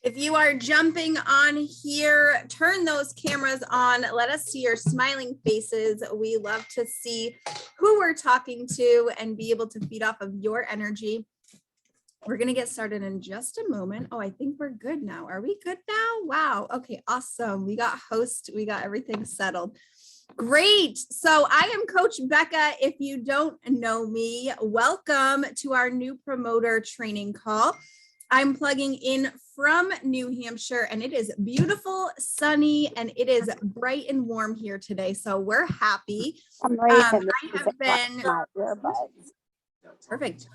If you are jumping on here, turn those cameras on. Let us see your smiling faces. We love to see who we're talking to and be able to feed off of your energy. We're going to get started in just a moment. Oh, I think we're good now. Are we good now? Wow. Okay, awesome. We got host. We got everything settled. Great. So I am Coach Becca. If you don't know me, welcome to our new promoter training call. I'm plugging in from New Hampshire and it is beautiful, sunny, and it is bright and warm here today. So we're happy. Perfect.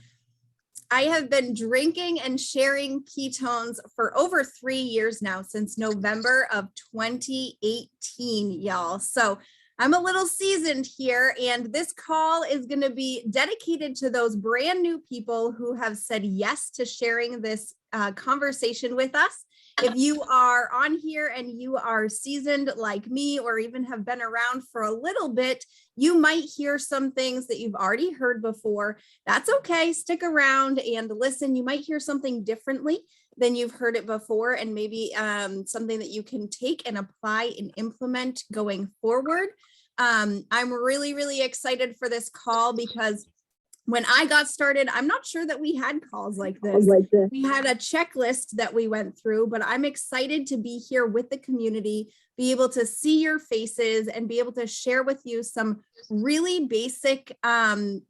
I have been drinking and sharing ketones for over 3 years now, since November of 2018, y'all. So I'm a little seasoned here, and this call is going to be dedicated to those brand new people who have said yes to sharing this conversation with us. If you are on here and you are seasoned like me, or even have been around for a little bit, you might hear some things that you've already heard before. That's okay. Stick around and listen. You might hear something differently than you've heard it before, and maybe something that you can take and apply and implement going forward. I'm really, really excited for this call because when I got started, I'm not sure that we had calls like this. We had a checklist that we went through, but I'm excited to be here with the community, be able to see your faces and be able to share with you some really basic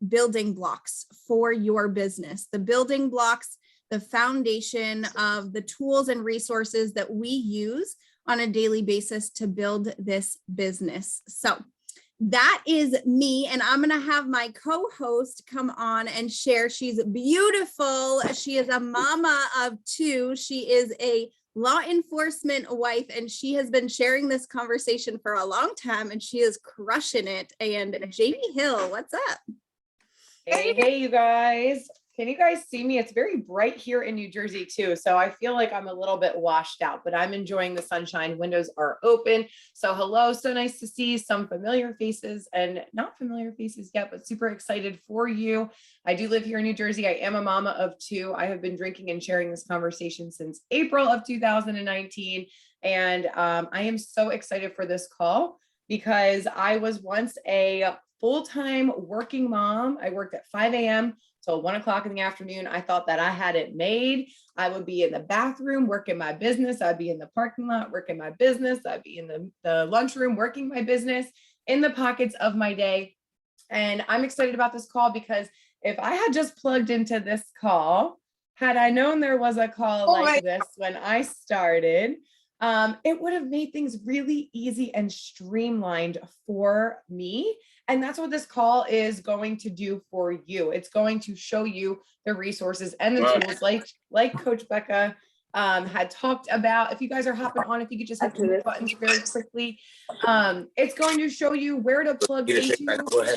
building blocks for your business, the building blocks, the foundation of the tools and resources that we use on a daily basis to build this business. So that is me, and I'm going to have my co-host come on and share. She's beautiful. She is a mama of two. She is a law enforcement wife, and she has been sharing this conversation for a long time, and she is crushing it. And Jamie Hill, what's up? Hey, you guys. Can you guys see me? It's very bright here in New Jersey too. So I feel like I'm a little bit washed out, but I'm enjoying the sunshine. Windows are open. So hello, so nice to see some familiar faces and not familiar faces yet, but super excited for you. I do live here in New Jersey. I am a mama of two. I have been drinking and sharing this conversation since April of 2019. And I am so excited for this call because I was once a full-time working mom. I worked at 5 a.m. till 1 o'clock in the afternoon. I thought that I had it made. I would be in the bathroom working my business. I'd be in the parking lot working my business. I'd be in the lunchroom working my business, in the pockets of my day. And I'm excited about this call because if I had just plugged into this call, had I known there was a call like this when I started, it would have made things really easy and streamlined for me. And that's what this call is going to do for you. It's going to show you the resources and the tools like Coach Becca had talked about. If you guys are hopping on, if you could just hit the buttons very quickly. It's going to show you where to plug into,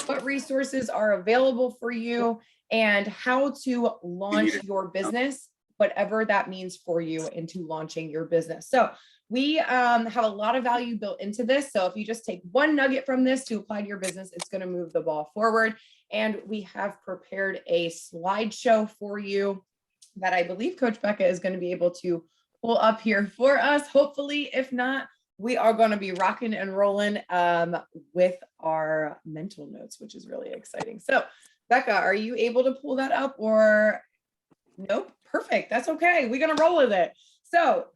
what resources are available for you, and how to launch your business, whatever that means for you, into launching your business. So we have a lot of value built into this. So if you just take one nugget from this to apply to your business, it's going to move the ball forward. And we have prepared a slideshow for you that I believe Coach Becca is going to be able to pull up here for us. Hopefully, if not, we are going to be rocking and rolling with our mental notes, which is really exciting. So Becca, are you able to pull that up or nope? Perfect. That's okay. We're going to roll with it. So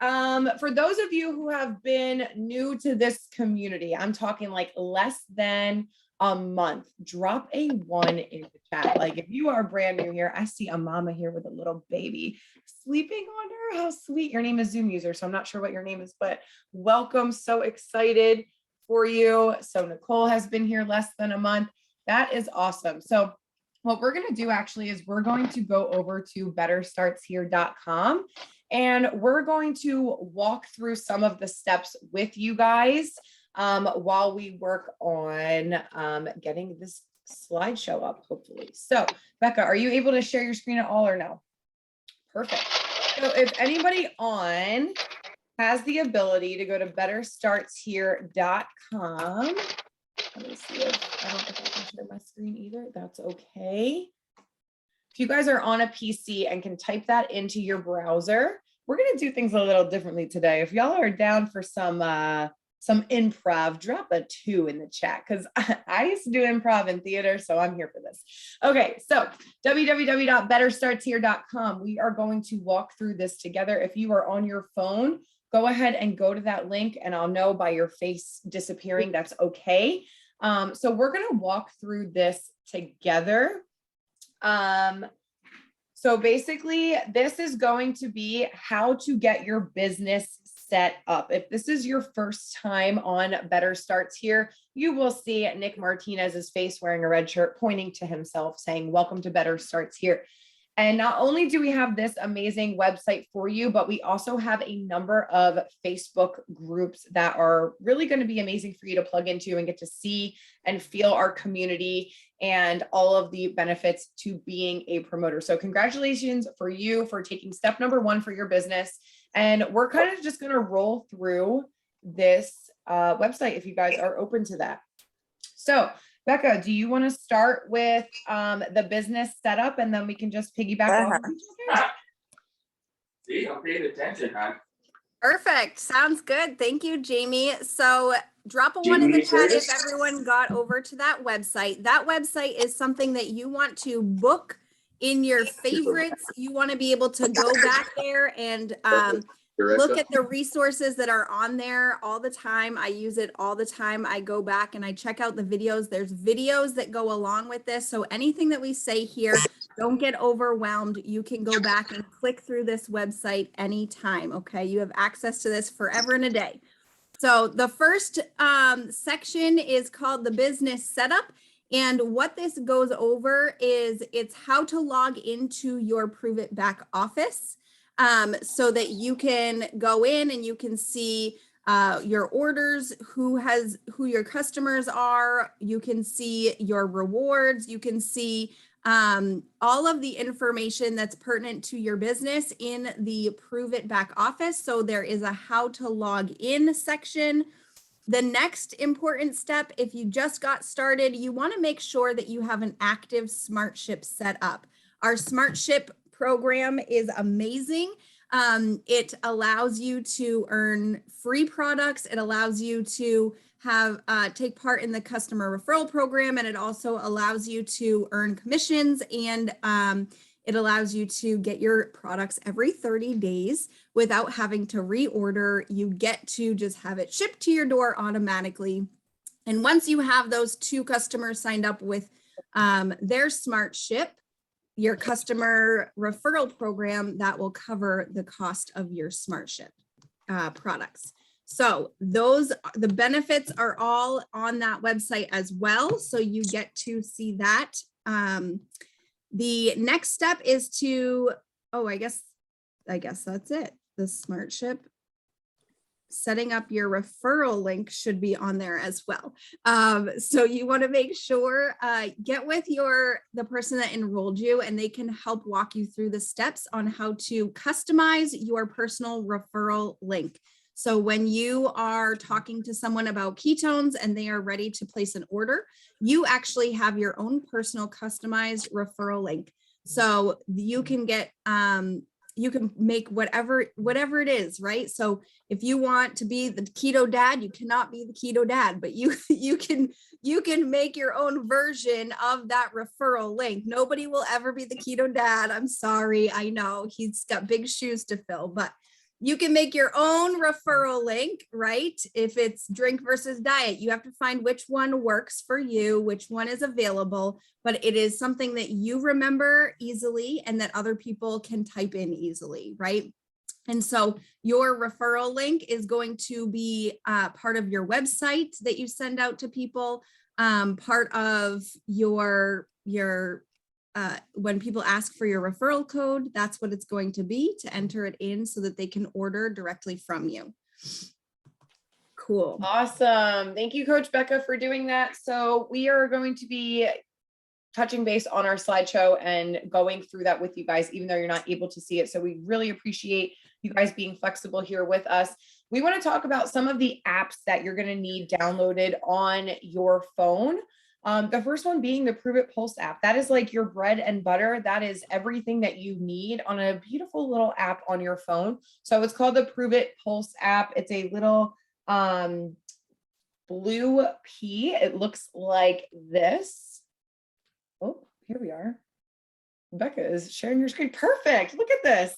for those of you who have been new to this community, I'm talking like less than a month, drop a 1 in the chat. Like if you are brand new here, I see a mama here with a little baby sleeping on her. How sweet. Your name is Zoom user, so I'm not sure what your name is, but welcome. So excited for you. So Nicole has been here less than a month. That is awesome. So what we're going to do actually is we're going to go over to betterstartshere.com. And we're going to walk through some of the steps with you guys while we work on getting this slideshow up, hopefully. So, Becca, are you able to share your screen at all or no? Perfect. So if anybody on has the ability to go to betterstartshere.com. Let me see if I don't think I can share my screen either. That's okay. If you guys are on a PC and can type that into your browser, we're going to do things a little differently today. If y'all are down for some improv, drop a 2 in the chat, because I used to do improv in theater, so I'm here for this. Okay, so www.betterstartshere.com. We are going to walk through this together. If you are on your phone, go ahead and go to that link, and I'll know by your face disappearing that's okay. So we're going to walk through this together. So basically, this is going to be how to get your business set up. If this is your first time on Better Starts Here, you will see Nick Martinez's face wearing a red shirt, pointing to himself, saying, "Welcome to Better Starts Here." And not only do we have this amazing website for you, but we also have a number of Facebook groups that are really going to be amazing for you to plug into and get to see and feel our community and all of the benefits to being a promoter. So congratulations for you for taking step number 1 for your business. And we're kind of just going to roll through this website if you guys are open to that. So Becca, do you want to start with the business setup, and then we can just piggyback off of each other? See, I'm paying attention, huh? Perfect. Sounds good. Thank you, Jamie. So drop a 1 in the chat if everyone got over to that website. That website is something that you want to book in your favorites. You want to be able to go back there and look at the resources that are on there all the time. I use it all the time. I go back and I check out the videos. There's videos that go along with this. So anything that we say here, don't get overwhelmed. You can go back and click through this website anytime. Okay. You have access to this forever and a day. So the first section is called the business setup. And what this goes over is it's how to log into your Pruvit back office. So that you can go in and you can see your orders, who your customers are. You can see your rewards. You can see all of the information that's pertinent to your business in the Pruvit back office. So there is a how to log in section. The next important step, if you just got started, you want to make sure that you have an active SmartShip set up. Our SmartShip program is amazing. It allows you to earn free products. It allows you to have take part in the customer referral program, and it also allows you to earn commissions, and it allows you to get your products every 30 days without having to reorder. You get to just have it shipped to your door automatically. And once you have those 2 customers signed up with their SmartShip, your customer referral program, that will cover the cost of your SmartShip products. So the benefits are all on that website as well. So you get to see that. The next step is to, I guess that's it. The SmartShip. Setting up your referral link should be on there as well. So you want to make sure, get with the person that enrolled you, and they can help walk you through the steps on how to customize your personal referral link. So when you are talking to someone about ketones and they are ready to place an order, you actually have your own personal customized referral link. So you can get, you can make whatever it is, right? So if you want to be the keto dad, you cannot be the keto dad, but you can make your own version of that referral link. Nobody will ever be the keto dad. I'm sorry. I know he's got big shoes to fill, but you can make your own referral link, right? If it's drink versus diet, you have to find which one works for you, which one is available, but it is something that you remember easily and that other people can type in easily, right? And so your referral link is going to be part of your website that you send out to people, part of your when people ask for your referral code, that's what it's going to be, to enter it in so that they can order directly from you. Cool. Awesome. Thank you, Coach Becca, for doing that. So we are going to be touching base on our slideshow and going through that with you guys, even though you're not able to see it. So we really appreciate you guys being flexible here with us. We want to talk about some of the apps that you're going to need downloaded on your phone. The first one being the Prove It Pulse app. That is like your bread and butter. That is everything that you need on a beautiful little app on your phone. So it's called the Prove It Pulse app. It's a little blue pea. It looks like this. Oh, here we are. Rebecca is sharing your screen. Perfect. Look at this.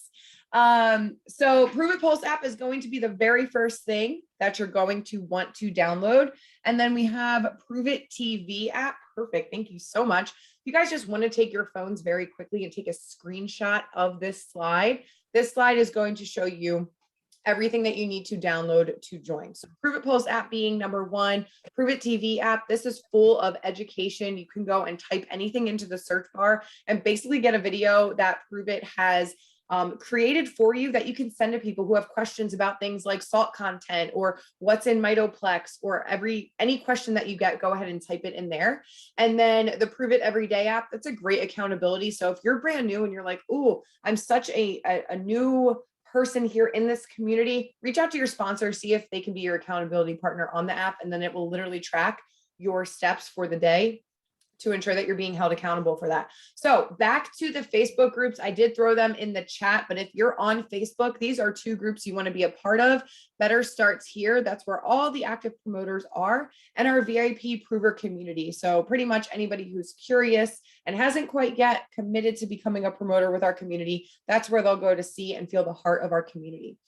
So Prove It Pulse app is going to be the very first thing that you're going to want to download. And then we have Prove It TV app. Perfect. Thank you so much. If you guys just want to take your phones very quickly and take a screenshot of this slide is going to show you everything that you need to download to join. So Prove It Pulse app being number one, Prove It TV app. This is full of education. You can go and type anything into the search bar and basically get a video that Prove It has created for you that you can send to people who have questions about things like salt content or what's in Mitoplex, or any question that you get, go ahead and type it in there. And then the Prove It Everyday app, that's a great accountability. So if you're brand new and you're like, oh, I'm such a new person here in this community, reach out to your sponsor, see if they can be your accountability partner on the app, and then it will literally track your steps for the day to ensure that you're being held accountable for that. So back to the Facebook groups, I did throw them in the chat, but if you're on Facebook, these are 2 groups you want to be a part of. Better Starts Here. That's where all the active promoters are, and our VIP prover community. So pretty much anybody who's curious and hasn't quite yet committed to becoming a promoter with our community, that's where they'll go to see and feel the heart of our community.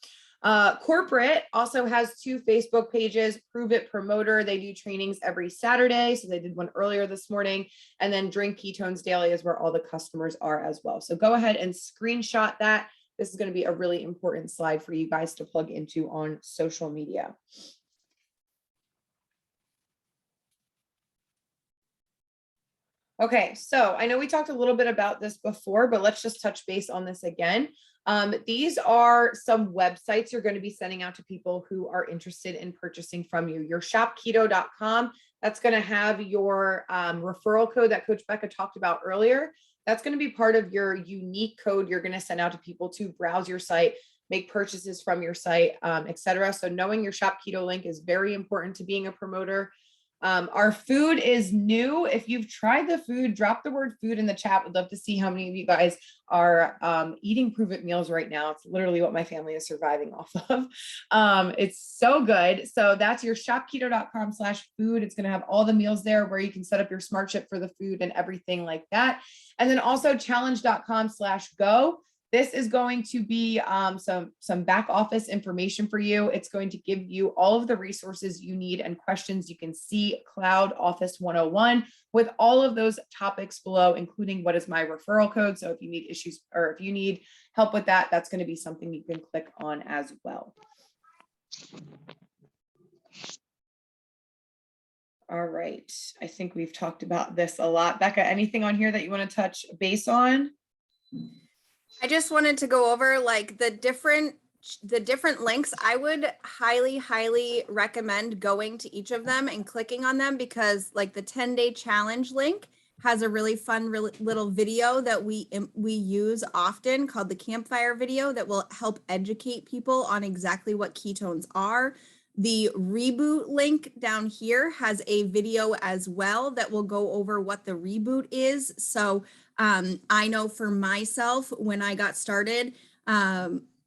Corporate also has 2 Facebook pages, Prove It Promoter. They do trainings every Saturday. So they did one earlier this morning, and then Drink Ketones Daily is where all the customers are as well. So go ahead and screenshot that. This is going to be a really important slide for you guys to plug into on social media. Okay, so I know we talked a little bit about this before, but let's just touch base on this again. These are some websites you're going to be sending out to people who are interested in purchasing from you. Your shopketo.com, that's going to have your referral code that Coach Becca talked about earlier. That's going to be part of your unique code you're going to send out to people to browse your site, make purchases from your site, etc. So knowing your Shop Keto link is very important to being a promoter. Our food is new. If you've tried the food, drop the word food in the chat. Would love to see how many of you guys are eating Prove It meals right now. It's literally what my family is surviving off of. It's so good. So that's your shopketo.com/food. It's going to have all the meals there where you can set up your smart ship for the food and everything like that. And then also challenge.com/go. This is going to be some back office information for you. It's going to give you all of the resources you need and questions. You can see Cloud Office 101 with all of those topics below, including what is my referral code. So if you need issues or if you need help with that, that's going to be something you can click on as well. All right. I think we've talked about this a lot. Becca, anything on here that you want to touch base on? I just wanted to go over like the different links. I would highly recommend going to each of them and clicking on them, because like the 10-day challenge link has a really fun little video that we use often called the campfire video that will help educate people on exactly what ketones are. The reboot link down here has a video as well that will go over what the reboot is. So I know for myself, when I got started,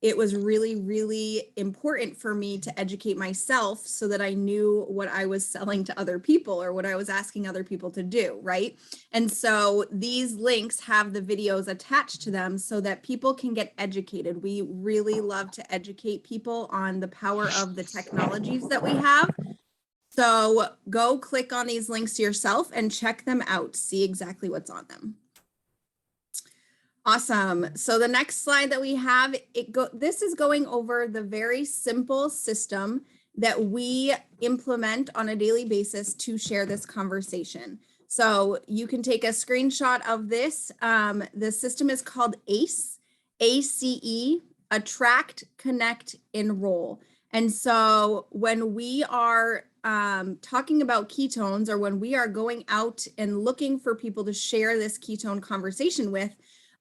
it was really important for me to educate myself so that I knew what I was selling to other people or what I was asking other people to do, right? And so these links have the videos attached to them so that people can get educated. We really love to educate people on the power of the technologies that we have. So go click on these links yourself and check them out, see exactly what's on them. Awesome. So the next slide that we have, this is going over the very simple system that we implement on a daily basis to share this conversation. So you can take a screenshot of this. The system is called ACE, ACE, Attract, Connect, Enroll. And so when we are talking about ketones, or when we are going out and looking for people to share this ketone conversation with,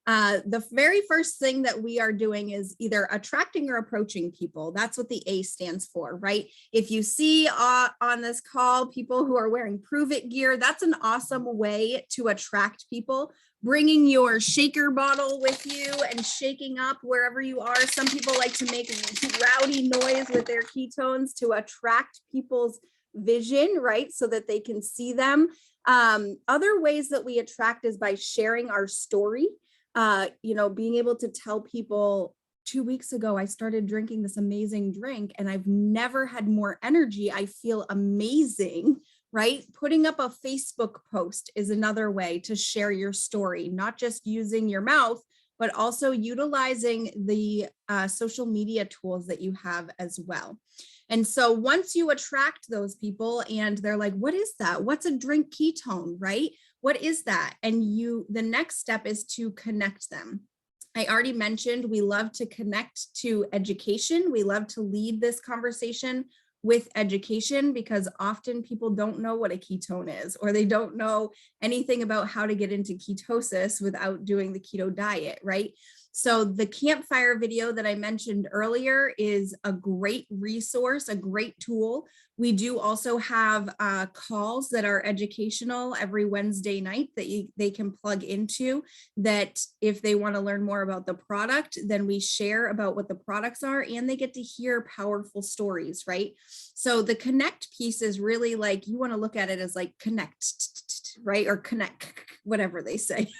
The very first thing that we are doing is either attracting or approaching people. That's what the A stands for, right? If you see on this call people who are wearing Prove It gear, that's an awesome way to attract people. Bringing your shaker bottle with you and shaking up wherever you are. Some people like to make rowdy noise with their ketones to attract people's vision, right? So that they can see them. Other ways that we attract is by sharing our story. Being able to tell people 2 weeks ago, I started drinking this amazing drink and I've never had more energy. I feel amazing, right? Putting up a Facebook post is another way to share your story, not just using your mouth, but also utilizing the social media tools that you have as well. And so once you attract those people and they're like, what is that? What's a drink ketone, right? What is that? And the next step is to connect them. I already mentioned we love to connect to education. We love to lead this conversation with education because often people don't know what a ketone is, or they don't know anything about how to get into ketosis without doing the keto diet, right? So the campfire video that I mentioned earlier is a great resource, a great tool. We do also have calls that are educational every Wednesday night that they can plug into, that if they want to learn more about the product, then we share about what the products are and they get to hear powerful stories, right? So the connect piece is really like, you want to look at it as like connect, right? Or connect, whatever they say.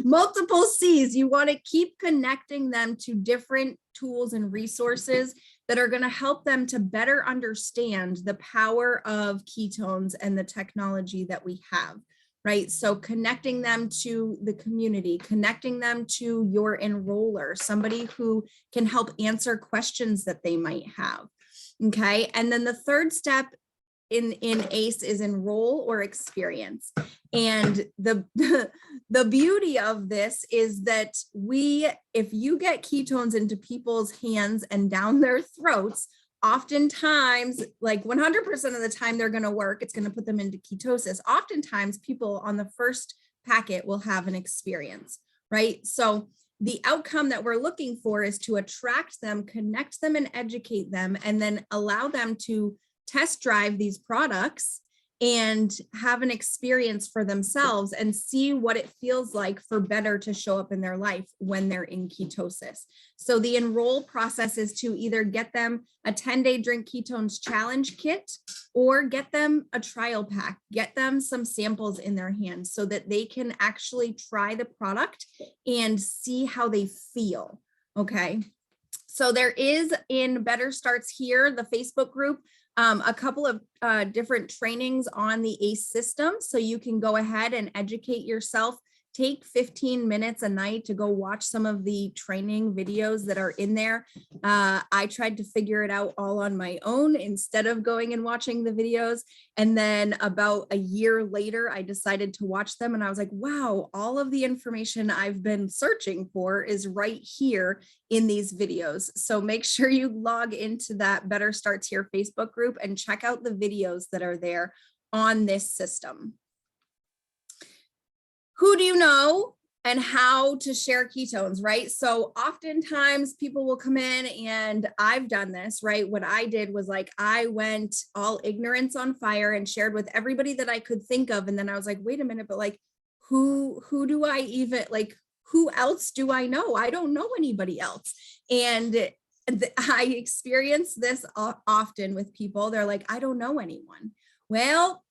Multiple C's. You want to keep connecting them to different tools and resources that are going to help them to better understand the power of ketones and the technology that we have, right? So connecting them to the community, connecting them to your enroller, somebody who can help answer questions that they might have. Okay. And then the third step in ACE is enroll or experience. And the beauty of this is that if you get ketones into people's hands and down their throats, oftentimes, like 100% of the time they're going to work, it's going to put them into ketosis. Oftentimes people on the first packet will have an experience, right? So the outcome that we're looking for is to attract them, connect them and educate them, and then allow them to test drive these products and have an experience for themselves and see what it feels like for better to show up in their life when they're in ketosis. So the enroll process is to either get them a 10-day drink ketones challenge kit or get them a trial pack, get them some samples in their hands so that they can actually try the product and see how they feel. Okay. So there is in Better Starts Here, the Facebook group, a couple of different trainings on the ACE system. So you can go ahead and educate yourself. Take 15 minutes a night to go watch some of the training videos that are in there. I tried to figure it out all on my own instead of going and watching the videos. And then about a year later, I decided to watch them. And I was like, wow, all of the information I've been searching for is right here in these videos. So make sure you log into that Better Starts Here Facebook group and check out the videos that are there on this system. Who do you know and how to share ketones, right? So oftentimes people will come in, and I've done this, right? What I did was like, I went all ignorance on fire and shared with everybody that I could think of. And then I was like, wait a minute, but like, who do I even, like, who else do I know? I don't know anybody else. And I experience this often with people. They're like, I don't know anyone. Well,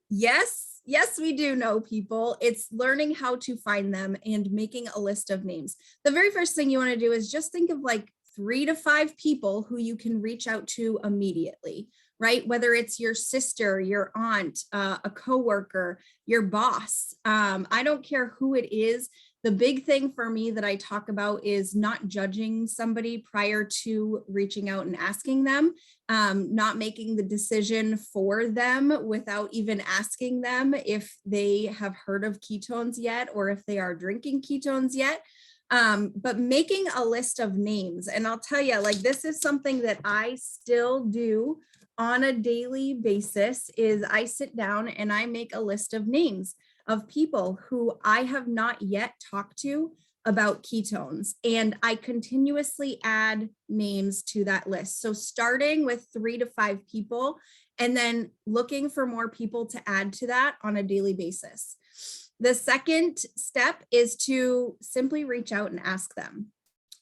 yes, we do know people. It's learning how to find them and making a list of names. The very first thing you want to do is just think of like 3 to 5 people who you can reach out to immediately, right? Whether it's your sister, your aunt, a coworker, your boss. I don't care who it is. The big thing for me that I talk about is not judging somebody prior to reaching out and asking them, not making the decision for them without even asking them if they have heard of ketones yet or if they are drinking ketones yet. But making a list of names. And I'll tell you, like, this is something that I still do on a daily basis is I sit down and I make a list of names of people who I have not yet talked to, about ketones, and I continuously add names to that list. So starting with 3 to 5 people, and then looking for more people to add to that on a daily basis. The second step is to simply reach out and ask them,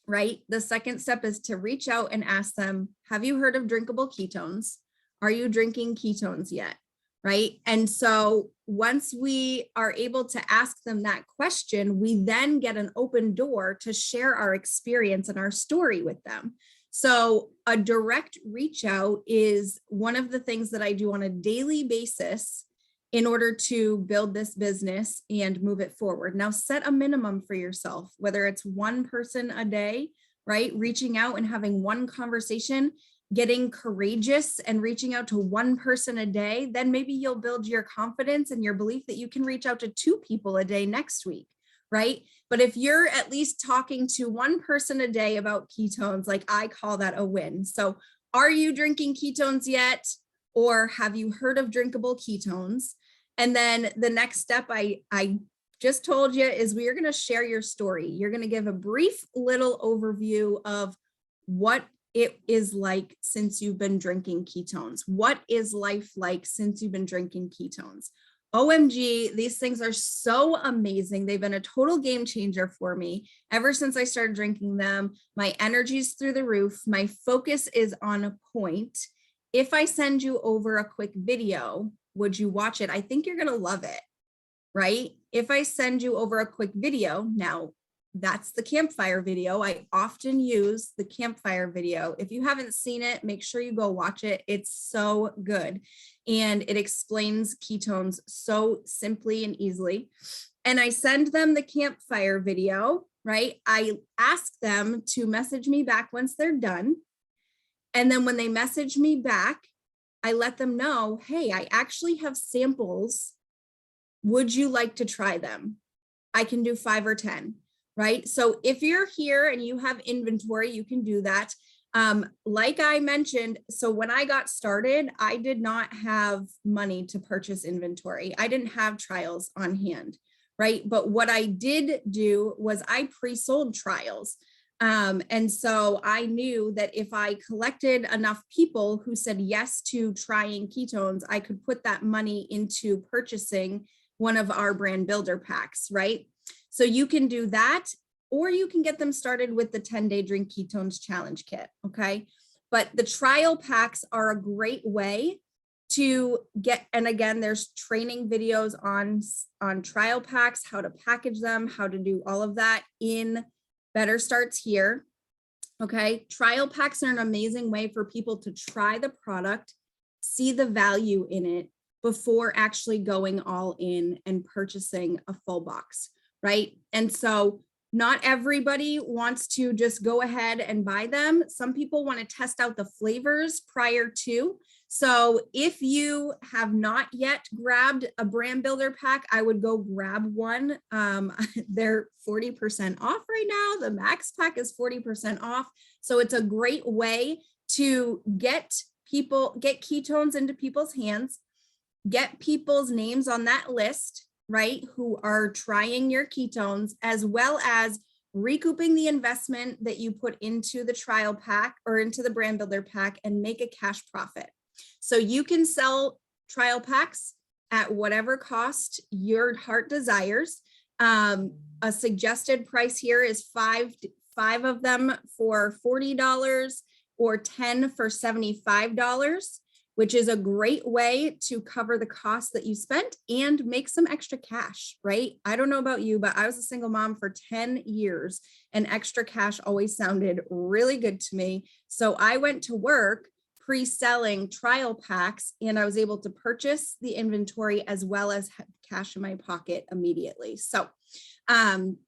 right? The second step is to reach out and ask them, have you heard of drinkable ketones? Are you drinking ketones yet? Right? And so once we are able to ask them that question, we then get an open door to share our experience and our story with them. So a direct reach out is one of the things that I do on a daily basis in order to build this business and move it forward. Now set a minimum for yourself, whether it's one person a day, right? Reaching out and having one conversation, getting courageous and reaching out to one person a day, then maybe you'll build your confidence and your belief that you can reach out to 2 people a day next week, right? But if you're at least talking to one person a day about ketones, like I call that a win. So are you drinking ketones yet? Or have you heard of drinkable ketones? And then the next step I just told you is we are going to share your story. You're going to give a brief little overview of what it is like since you've been drinking ketones. What is life like since you've been drinking ketones? OMG, these things are so amazing. They've been a total game changer for me. Ever since I started drinking them, my energy's through the roof. My focus is on point. If I send you over a quick video, would you watch it? I think you're gonna love it, right? If I send you over a quick video, now that's the campfire video. I often use the campfire video. If you haven't seen it, make sure you go watch it. It's so good. And it explains ketones so simply and easily. And I send them the campfire video, right? I ask them to message me back once they're done. And then when they message me back, I let them know, hey, I actually have samples. Would you like to try them? I can do 5 or 10. Right? So if you're here and you have inventory, you can do that. Like I mentioned, so when I got started, I did not have money to purchase inventory. I didn't have trials on hand, right? But what I did do was I pre-sold trials. And so I knew that if I collected enough people who said yes to trying ketones, I could put that money into purchasing one of our brand builder packs, right? So you can do that, or you can get them started with the 10-day Drink Ketones Challenge Kit, okay? But the trial packs are a great way to get, and again, there's training videos on trial packs, how to package them, how to do all of that in Better Starts Here, okay? Trial packs are an amazing way for people to try the product, see the value in it before actually going all in and purchasing a full box. Right? And so not everybody wants to just go ahead and buy them. Some people want to test out the flavors prior to. So if you have not yet grabbed a brand builder pack, I would go grab one. They're 40% off right now. The max pack is 40% off. So it's a great way to get ketones into people's hands, get people's names on that list, right, who are trying your ketones, as well as recouping the investment that you put into the trial pack or into the brand builder pack and make a cash profit. So you can sell trial packs at whatever cost your heart desires. A suggested price here is five of them for $40 or 10 for $75. Which is a great way to cover the costs that you spent and make some extra cash, right? I don't know about you, but I was a single mom for 10 years and extra cash always sounded really good to me. So I went to work pre-selling trial packs and I was able to purchase the inventory as well as have cash in my pocket immediately. So find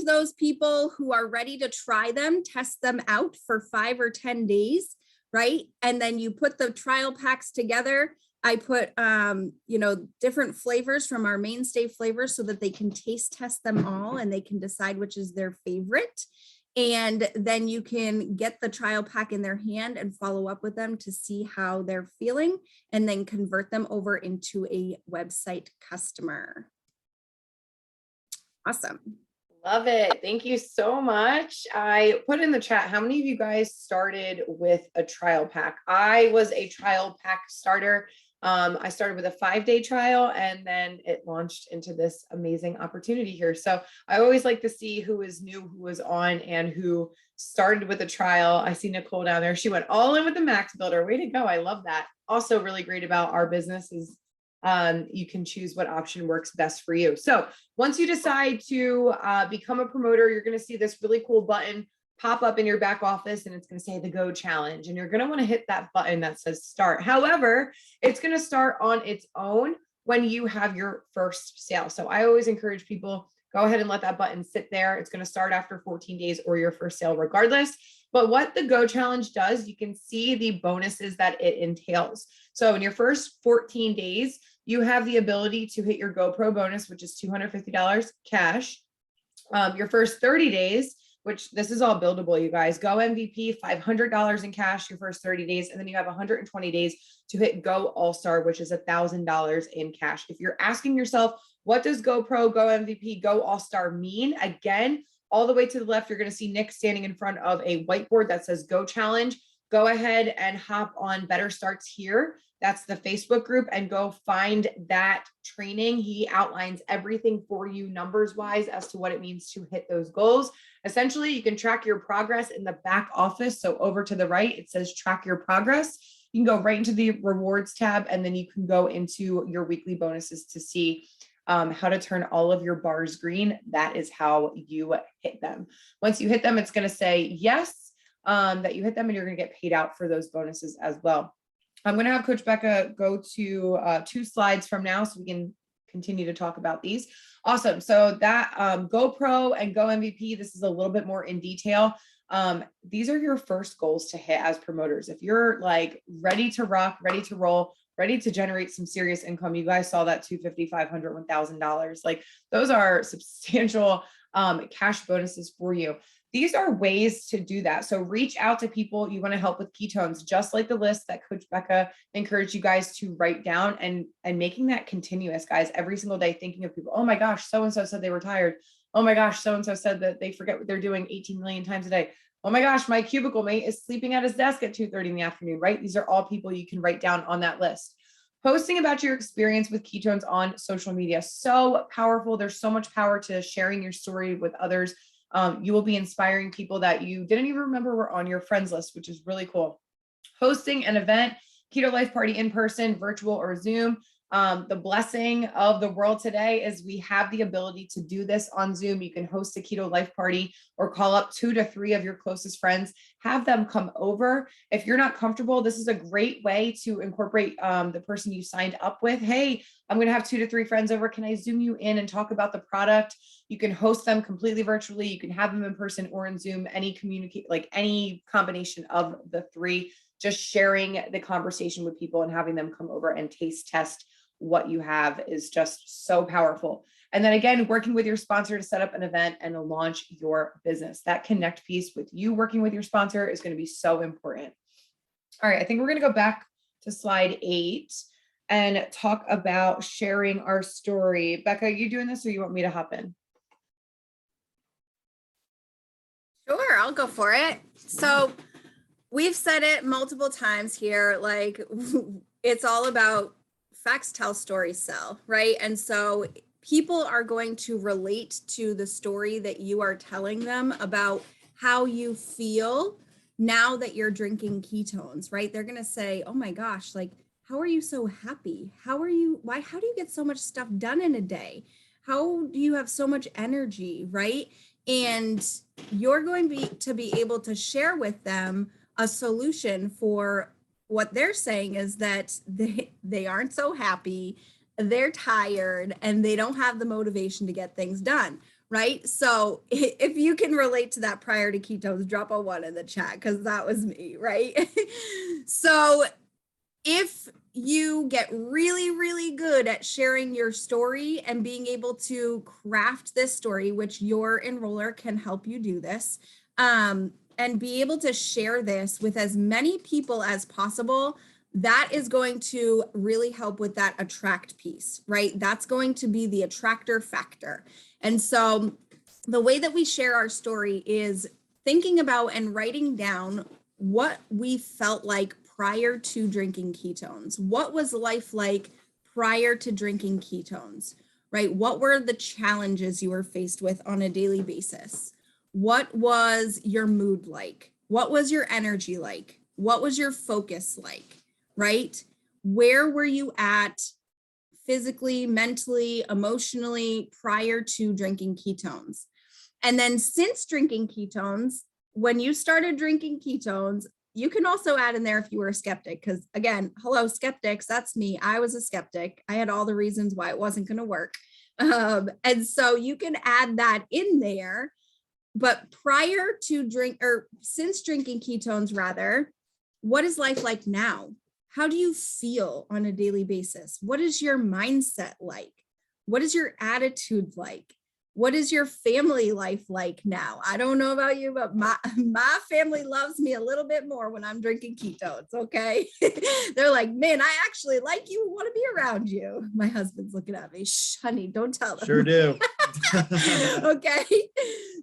those people who are ready to try them, test them out for 5 or 10 days. Right? And then you put the trial packs together. I put, different flavors from our mainstay flavors so that they can taste test them all and they can decide which is their favorite. And then you can get the trial pack in their hand and follow up with them to see how they're feeling and then convert them over into a website customer. Awesome. Love it. Thank you so much. I put in the chat, how many of you guys started with a trial pack? I was a trial pack starter. I started with a 5-day trial and then it launched into this amazing opportunity here. So I always like to see who is new, who was on, and who started with a trial. I see Nicole down there. She went all in with the Max Builder. Way to go. I love that. Also really great about our business is you can choose what option works best for you. So once you decide to become a promoter, you're going to see this really cool button pop up in your back office and it's going to say the Go Challenge. And you're going to want to hit that button that says start. However, it's going to start on its own when you have your first sale. So I always encourage people, go ahead and let that button sit there. It's going to start after 14 days or your first sale regardless. But what the Go Challenge does, you can see the bonuses that it entails. So in your first 14 days, you have the ability to hit your GoPro bonus, which is $250 cash. Your first 30 days, which this is all buildable, you guys, Go MVP, $500 in cash your first 30 days. And then you have 120 days to hit Go All-Star, which is $1,000 in cash. If you're asking yourself, what does GoPro, Go MVP, Go All-Star mean? Again, all the way to the left, you're going to see Nick standing in front of a whiteboard that says Go Challenge. Go ahead and hop on Better Starts Here. That's the Facebook group, and go find that training. He outlines everything for you numbers wise as to what it means to hit those goals. Essentially, you can track your progress in the back office. So over to the right, it says track your progress. You can go right into the rewards tab, and then you can go into your weekly bonuses to see how to turn all of your bars green. That is how you hit them. Once you hit them, it's going to say yes, that you hit them, and you're going to get paid out for those bonuses as well. I'm going to have Coach Becca go to 2 slides from now so we can continue to talk about these. Awesome. So that GoPro and Go MVP, this is a little bit more in detail. These are your first goals to hit as promoters. If you're like ready to rock, ready to roll, ready to generate some serious income, you guys saw that $250, $500, $1,000. Like those are substantial cash bonuses for you. These are ways to do that. So reach out to people you want to help with ketones, just like the list that Coach Becca encouraged you guys to write down, and making that continuous, guys, every single day, thinking of people. Oh my gosh, so-and-so said they were tired. Oh my gosh, so-and-so said that they forget what they're doing 18 million times a day. Oh my gosh, my cubicle mate is sleeping at his desk at 2:30 in the afternoon, right? These are all people you can write down on that list. Posting about your experience with ketones on social media, so powerful. There's so much power to sharing your story with others. You will be inspiring people that you didn't even remember were on your friends list, which is really cool. Hosting an event, Keto Life Party in person, virtual, or Zoom. The blessing of the world today is we have the ability to do this on Zoom. You can host a Keto Life Party or call up 2 to 3 of your closest friends, have them come over. If you're not comfortable, this is a great way to incorporate the person you signed up with. Hey, I'm going to have 2 to 3 friends over. Can I Zoom you in and talk about the product? You can host them completely virtually. You can have them in person or in Zoom, any combination of the 3, just sharing the conversation with people and having them come over and taste test what you have is just so powerful. And then again, working with your sponsor to set up an event and launch your business. That connect piece with you working with your sponsor is going to be so important. All right, I think we're going to go back to slide 8 and talk about sharing our story. Becca, are you doing this or you want me to hop in? Sure, I'll go for it. So we've said it multiple times here, like it's all about facts tell, stories sell, right? And so people are going to relate to the story that you are telling them about how you feel now that you're drinking ketones, right? They're going to say, oh my gosh, like, how are you so happy? How do you get so much stuff done in a day? How do you have so much energy, right? And you're going to be able to share with them a solution for what they're saying is that they aren't so happy, they're tired, and they don't have the motivation to get things done, right? So if you can relate to that prior to ketones, drop a 1 in the chat, because that was me, right? So if you get really, really good at sharing your story and being able to craft this story, which your enroller can help you do this, and be able to share this with as many people as possible, that is going to really help with that attract piece, right? That's going to be the attractor factor. And so the way that we share our story is thinking about and writing down what we felt like prior to drinking ketones. What was life like prior to drinking ketones, right? What were the challenges you were faced with on a daily basis? What was your mood like? What was your energy like? What was your focus like, right? Where were you at physically, mentally, emotionally prior to drinking ketones? And then since drinking ketones, when you started drinking ketones, you can also add in there if you were a skeptic, because again, hello, skeptics, that's me. I was a skeptic. I had all the reasons why it wasn't going to work. And so you can add that in there. But prior to since drinking ketones, rather, what is life like now? How do you feel on a daily basis? What is your mindset like? What is your attitude like? What is your family life like now? I don't know about you, but my family loves me a little bit more when I'm drinking ketones, okay? They're like, man, I actually like you, want to be around you. My husband's looking at me, shh, honey, don't tell them. Sure do. Okay.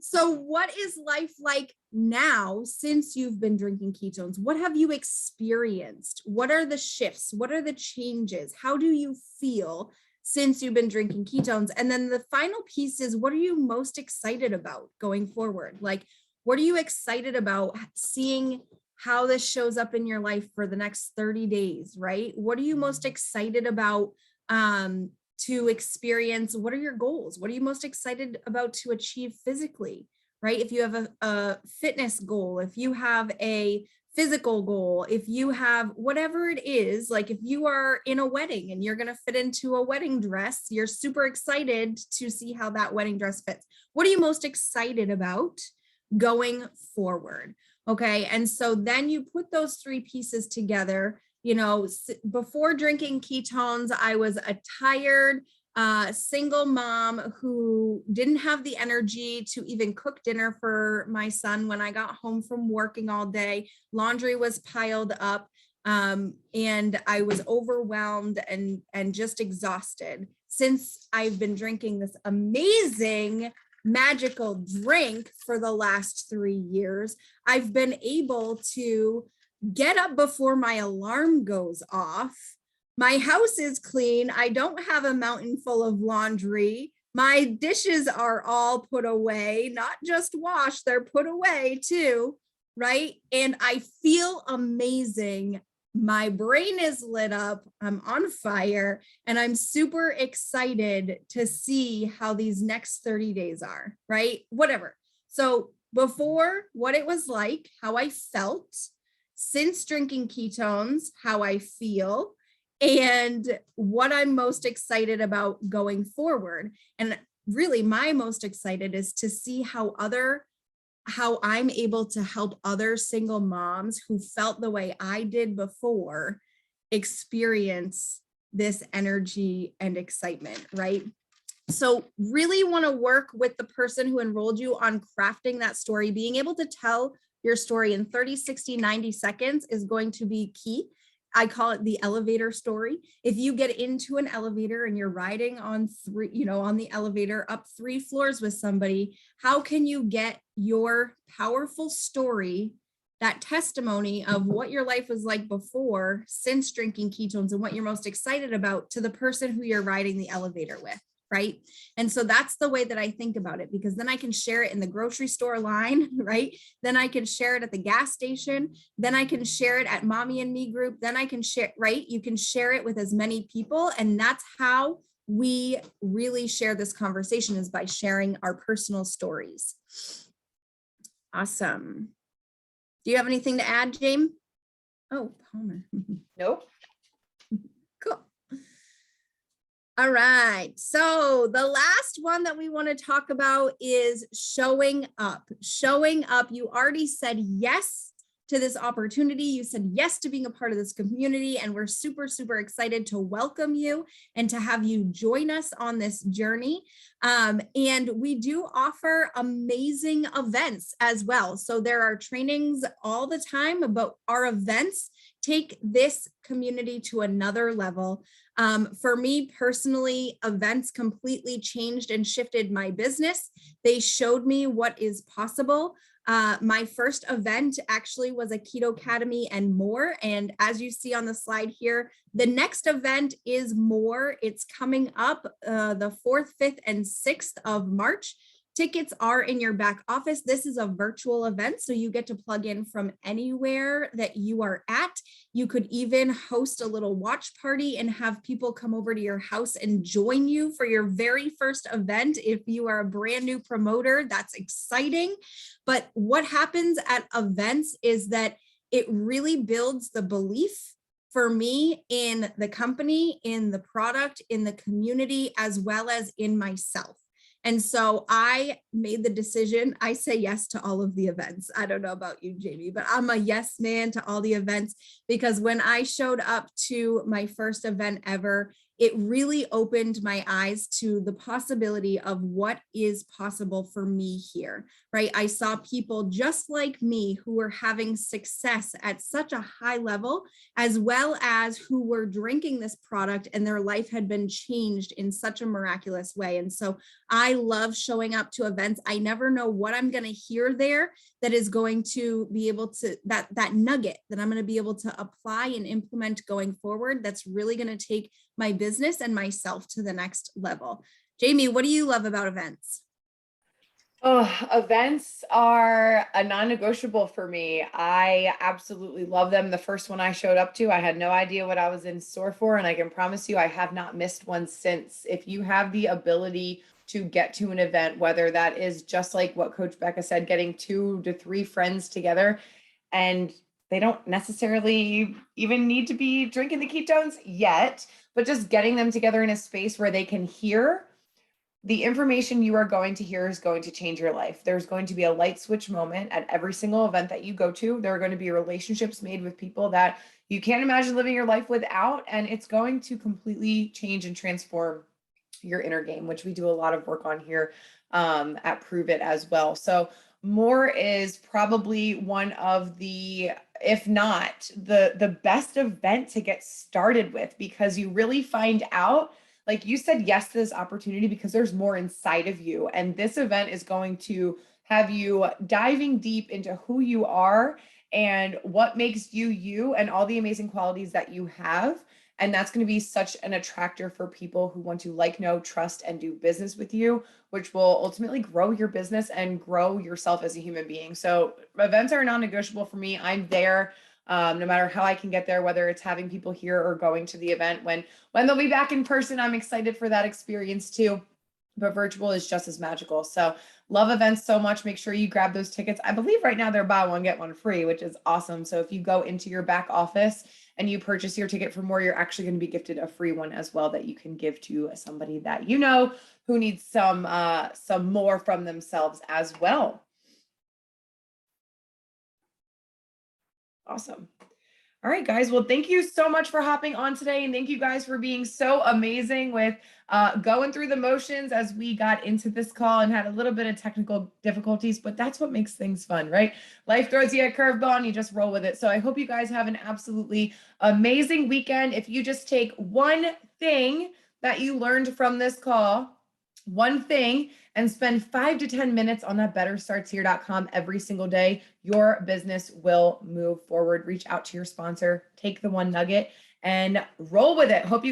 So what is life like now since you've been drinking ketones? What have you experienced? What are the shifts? What are the changes? How do you feel since you've been drinking ketones? And then the final piece is, what are you most excited about going forward? Like, what are you excited about seeing how this shows up in your life for the next 30 days, right? What are you most excited about to experience? What are your goals? What are you most excited about to achieve physically, right? If you have a fitness goal, if you have a physical goal, if you have whatever it is, like if you are in a wedding and you're going to fit into a wedding dress, you're super excited to see how that wedding dress fits. What are you most excited about going forward? Okay. And so then you put those three pieces together. You know, before drinking ketones, I was a tired, single mom who didn't have the energy to even cook dinner for my son when I got home from working all day. Laundry was piled up, and I was overwhelmed and just exhausted. Since I've been drinking this amazing magical drink for the last 3 years, I've been able to get up before my alarm goes off. My house is clean. I don't have a mountain full of laundry. My dishes are all put away, not just washed, they're put away too, right? And I feel amazing. My brain is lit up. I'm on fire, and I'm super excited to see how these next 30 days are, right? Whatever. So before, what it was like, how I felt. Since drinking ketones, how I feel, and what I'm most excited about going forward. And really, my most excited is to see how I'm able to help other single moms who felt the way I did before experience this energy and excitement, right? So really want to work with the person who enrolled you on crafting that story. Being able to tell your story in 30, 60, 90 seconds is going to be key. I call it the elevator story. If you get into an elevator and you're riding on on the elevator up 3 floors with somebody, how can you get your powerful story, that testimony of what your life was like before, since drinking ketones, and what you're most excited about to the person who you're riding the elevator with? Right. And so that's the way that I think about it, because then I can share it in the grocery store line, right? Then I can share it at the gas station. Then I can share it at Mommy and Me group. Then I can share, right? You can share it with as many people. And that's how we really share this conversation, is by sharing our personal stories. Awesome. Do you have anything to add, James? Oh, Palmer. Nope. Cool. All right. So the last one that we want to talk about is showing up. Showing up. You already said yes to this opportunity. You said yes to being a part of this community, and we're super, super excited to welcome you and to have you join us on this journey. And we do offer amazing events as well. So there are trainings all the time about our events. Take this community to another level. For me personally, events completely changed and shifted my business. They showed me what is possible. My first event actually was a Keto Academy and more. And as you see on the slide here, the next event is more. It's coming up the 4th, 5th, and 6th of March. Tickets are in your back office. This is a virtual event, so you get to plug in from anywhere that you are at. You could even host a little watch party and have people come over to your house and join you for your very first event. If you are a brand new promoter, that's exciting. But what happens at events is that it really builds the belief for me in the company, in the product, in the community, as well as in myself. And so I made the decision. I say yes to all of the events. I don't know about you, Jamie, but I'm a yes man to all the events, because when I showed up to my first event ever, it really opened my eyes to the possibility of what is possible for me here, right? I saw people just like me who were having success at such a high level, as well as who were drinking this product and their life had been changed in such a miraculous way. And so I love showing up to events. I never know what I'm going to hear there that is going to be able to, that nugget that I'm going to be able to apply and implement going forward. That's really going to take my business and myself to the next level. Jamie, what do you love about events? Oh, events are a non-negotiable for me. I absolutely love them. The first one I showed up to, I had no idea what I was in store for, and I can promise you I have not missed one since. If you have the ability to get to an event, whether that is just like what Coach Becca said, getting 2 to 3 friends together, and they don't necessarily even need to be drinking the ketones yet, but just getting them together in a space where they can hear the information you are going to hear is going to change your life. There's going to be a light switch moment at every single event that you go to. There are going to be relationships made with people that you can't imagine living your life without, and it's going to completely change and transform your inner game, which we do a lot of work on here at Prove It as well. So more is probably one of the, if not the best event to get started with, because you really find out, like you said yes to this opportunity because there's more inside of you. And this event is going to have you diving deep into who you are and what makes you you and all the amazing qualities that you have. And that's going to be such an attractor for people who want to like, know, trust, and do business with you, which will ultimately grow your business and grow yourself as a human being. So events are non-negotiable for me. I'm there. No matter how I can get there, whether it's having people here or going to the event. When they'll be back in person, I'm excited for that experience too. But virtual is just as magical. So love events so much. Make sure you grab those tickets. I believe right now they're buy one, get one free, which is awesome. So if you go into your back office and you purchase your ticket for more, you're actually going to be gifted a free one as well that you can give to somebody that you know who needs some more from themselves as well. Awesome. All right, guys. Well, thank you so much for hopping on today. And thank you guys for being so amazing with going through the motions as we got into this call and had a little bit of technical difficulties, but that's what makes things fun, right? Life throws you a curveball and you just roll with it. So I hope you guys have an absolutely amazing weekend. If you just take one thing that you learned from this call, one thing, and spend 5 to 10 minutes on that betterstartshere.com every single day, your business will move forward. Reach out to your sponsor, take the one nugget and roll with it. Hope you